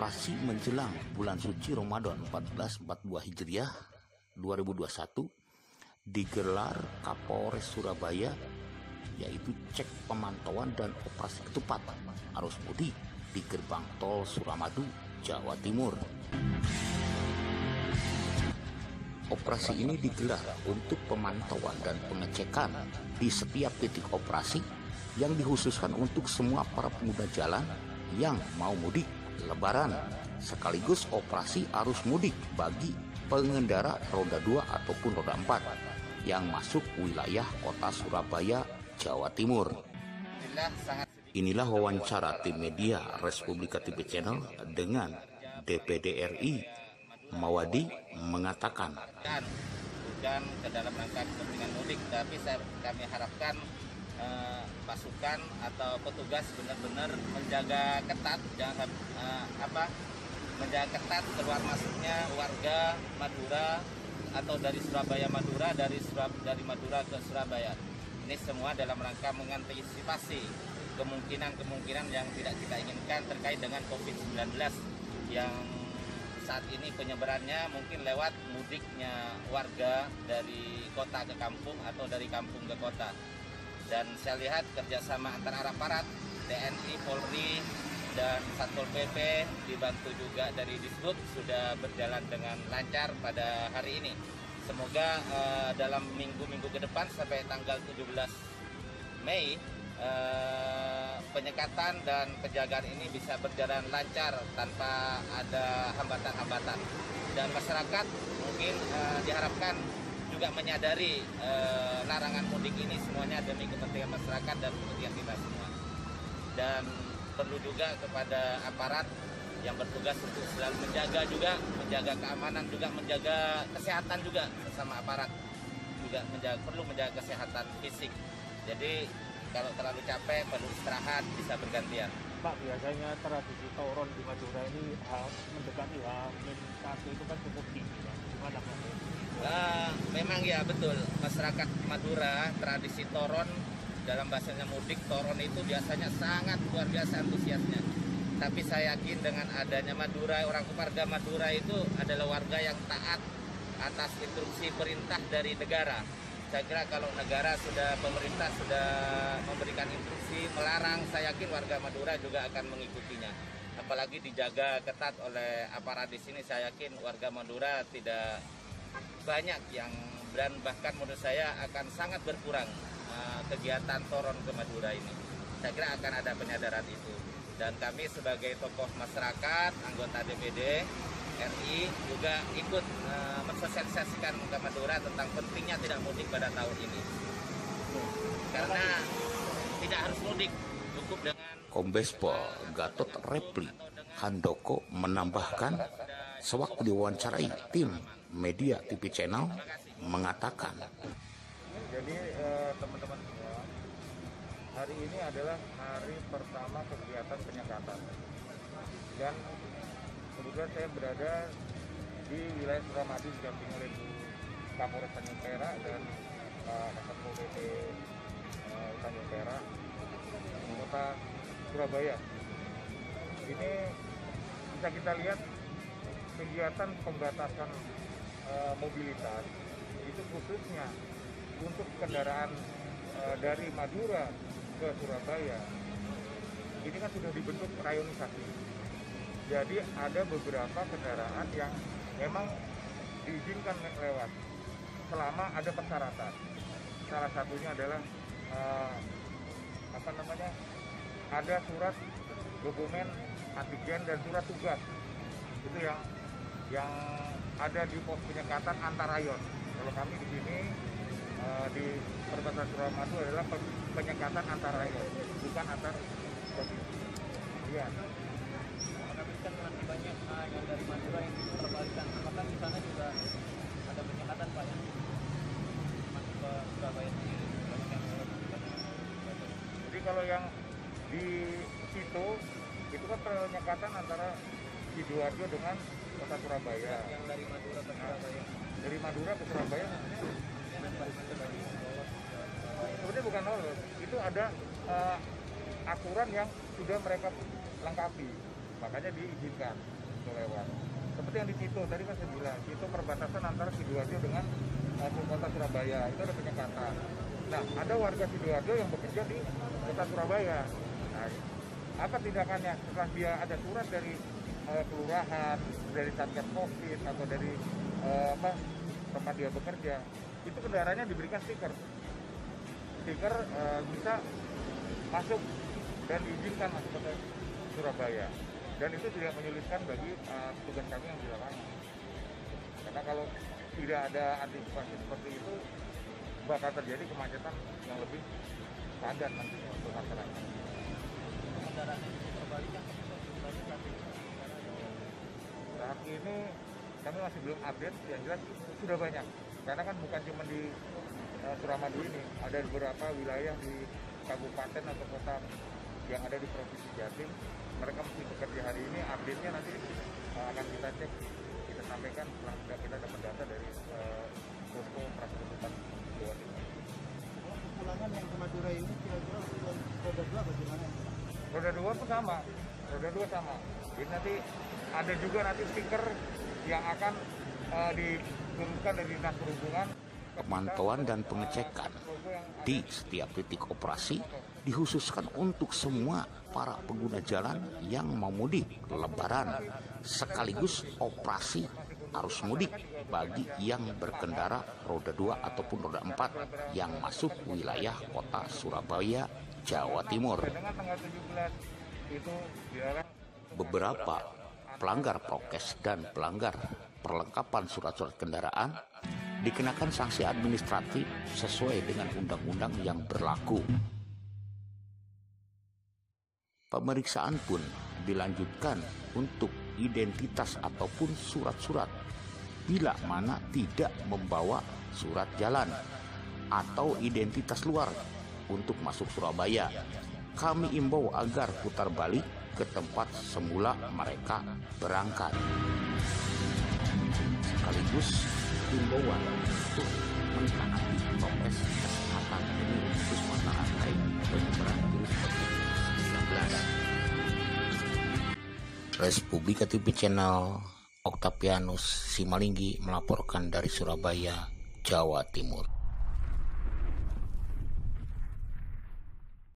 operasi menjelang bulan suci Ramadan 1442 Hijriah 2021 digelar Kapolres Surabaya, yaitu cek pemantauan dan operasi ketupat arus mudik di gerbang tol Suramadu, Jawa Timur. Operasi ini digelar untuk pemantauan dan pengecekan di setiap titik operasi yang dikhususkan untuk semua para pengguna jalan yang mau mudik Lebaran, sekaligus operasi arus mudik bagi pengendara roda 2 ataupun roda 4 yang masuk wilayah kota Surabaya, Jawa Timur. Inilah wawancara tim media Respublika TV Channel dengan DPD RI. Mawadi mengatakan, bukan ke dalam rangka kepentingan mudik, tapi kami harapkan pasukan atau petugas benar-benar menjaga ketat, menjaga ketat keluar masuknya warga Madura atau dari Surabaya Madura, dari Madura ke Surabaya. Ini semua dalam rangka mengantisipasi kemungkinan yang tidak kita inginkan terkait dengan COVID-19 yang saat ini penyebarannya mungkin lewat mudiknya warga dari kota ke kampung atau dari kampung ke kota. Dan saya lihat kerjasama antara aparat TNI, Polri, dan Satpol PP dibantu juga dari Disbud sudah berjalan dengan lancar pada hari ini. Semoga dalam minggu-minggu ke depan sampai tanggal 17 Mei penyekatan dan penjagaan ini bisa berjalan lancar tanpa ada hambatan-hambatan. Dan masyarakat mungkin diharapkan juga menyadari larangan mudik ini semuanya demi kepentingan masyarakat dan kepentingan kita semua. Dan perlu juga kepada aparat yang bertugas untuk selalu menjaga keamanan, juga menjaga kesehatan juga sesama aparat, juga perlu menjaga kesehatan fisik. Jadi kalau terlalu capek perlu istirahat, bisa bergantian. Pak, biasanya tradisi toron di Madura ini mendekati H-1 itu kan cukup tinggi, Pak. Gimana Pak? Memang ya betul, masyarakat Madura tradisi toron, dalam bahasanya mudik, toron itu biasanya sangat luar biasa antusiasnya. Tapi saya yakin dengan adanya Madura, orang warga Madura itu adalah warga yang taat atas instruksi perintah dari negara. Saya kira kalau pemerintah sudah memberikan instruksi melarang, saya yakin warga Madura juga akan mengikutinya. Apalagi dijaga ketat oleh aparat di sini, saya yakin warga Madura tidak banyak yang, dan bahkan menurut saya akan sangat berkurang kegiatan toron ke Madura ini. Saya kira akan ada penyadaran itu. Dan kami sebagai tokoh masyarakat, anggota DPD RI juga ikut mensosialisasikan ke Madura tentang pentingnya tidak mudik pada tahun ini. Karena tidak harus mudik, cukup dengan... Kombes Pol Gatot Repli Handoko menambahkan, sewaktu diwawancarai tim media TV Channel mengatakan, jadi teman-teman semua, hari ini adalah hari pertama kegiatan penyekatan, dan kemudian saya berada di wilayah Suramadu didampingi oleh Bu Kapolres Tanjung Perak dan Satpol PP Tanjung Perak, Kota Surabaya. Ini bisa kita lihat kegiatan pembatasan mobilitas itu khususnya untuk kendaraan dari Madura ke Surabaya. Ini kan sudah dibentuk rayonisasi. Jadi ada beberapa kendaraan yang memang diizinkan lewat selama ada persyaratan. Salah satunya adalah ada surat dokumen antigen dan surat tugas. Itu yang ada di pos penyekatan antar rayon. Kalau kami di sini di perbatasan Suramadu adalah penyekatan antar rayon, bukan antar provinsi. Iya. Tapi kan masih banyak yang dari Madura yang diperbalikan. Apakah di sana juga ada penyekatan Pak yang masuk ke Surabaya sendiri? Jadi kalau yang di situ itu kan penyekatan antara Sidoarjo dengan kota Surabaya. Yang dari Madura ke Surabaya. Dari Madura ke Surabaya sebenarnya bukan lolos. Itu ada aturan yang sudah mereka lengkapi. makanya diizinkan untuk lewat. Seperti yang di Cito tadi kan saya bilang, Cito perbatasan antara Sidoarjo dengan kota Surabaya, itu ada penyekatan. Nah, ada warga Sidoarjo yang bekerja di kota Surabaya. Nah, apa tindakannya setelah dia ada surat dari kelurahan, dari Satgas Covid atau dari tempat dia bekerja, itu kendaraannya diberikan stiker bisa masuk dan diizinkan masuk ke Surabaya, dan itu tidak menyulitkan bagi tugas kami yang di lapangan. Karena kalau tidak ada antisipasi seperti itu, bakal terjadi kemacetan yang lebih padat nantinya untuk masyarakat. Kendaraan yang diperbalikkan Saat ini kami masih belum update, yang jelas sudah banyak. Karena kan bukan cuma di Suramadu ini, ada beberapa wilayah di kabupaten atau kota yang ada di Provinsi Jatim. Mereka mesti bekerja hari ini, update-nya nanti akan kita cek, kita sampaikan setelah kita dapat data dari posko Prasejahtera Jawa Timur. pulangan yang ke Madura ini kira-kira roda 2 bagaimana? Roda 2 pun sama, roda 2 sama. Jadi nanti ada juga nanti stiker yang akan diturunkan dari Dinas Perhubungan. Pemantauan dan pengecekan di setiap titik operasi dikhususkan untuk semua para pengguna jalan yang mau mudik Lebaran, sekaligus operasi arus mudik bagi yang berkendara roda 2 ataupun roda 4 yang masuk wilayah kota Surabaya, Jawa Timur. Beberapa pelanggar prokes dan pelanggar perlengkapan surat-surat kendaraan dikenakan sanksi administratif sesuai dengan undang-undang yang berlaku. Pemeriksaan pun dilanjutkan untuk identitas ataupun surat-surat bila mana tidak membawa surat jalan atau identitas luar untuk masuk Surabaya. Kami imbau agar putar balik ke tempat semula mereka berangkat. Sekaligus himbauan untuk mentaati prokes kesehatan demi memutus mata rantai penyebaran virus COVID-19. Respublika TV Channel, Octavianus Simalinggi melaporkan dari Surabaya, Jawa Timur.